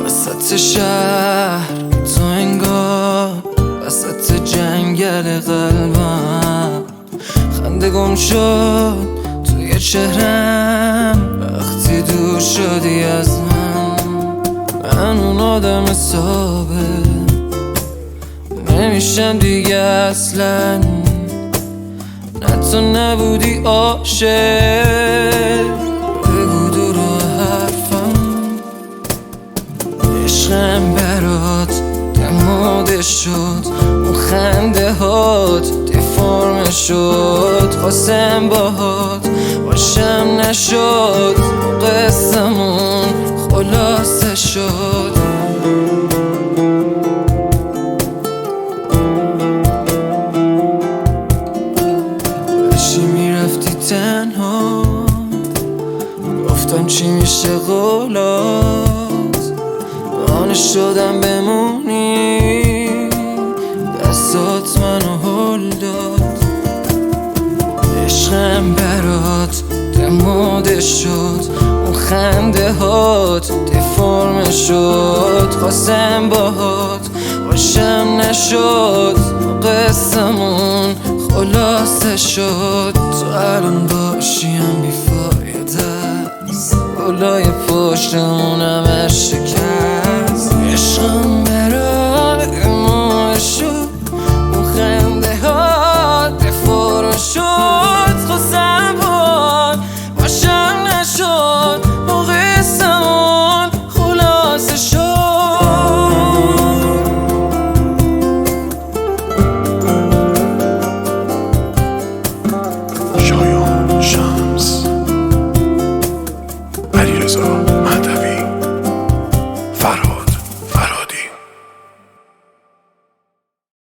وسط شهر تو انگار وسط جنگل قلبم، خنده گم شد توی چهرم وقتی دور شدی از من اون آدم ثابت نمیشم دیگه اصلا، نه تو نبودی عاشق. بگو درو حرفم، عشقم برات دماده شد، اون خنده هات دیفارم شد، خواستم باهات باشم نشد، قصه‌مون خلاصه شد. داشتی میرفتی تنها، گفتم چی میشه قولات، آن شدم بمونی، دستات منو هل داد. عشقم برات دماده شد، اون خنده هات دیفارم شد، خواستم باهات باشم نشد، قصه‌مون خلاصه شد. تو الان باشیم بیفایده است، گلای پشتمونم هرش شکست. عشقم برات دماده شد، اون خنده هات دیفارم شد، خواستم باهات باشم نشد، قصه‌مون خلاصه شد. شایان شمس، علیرضا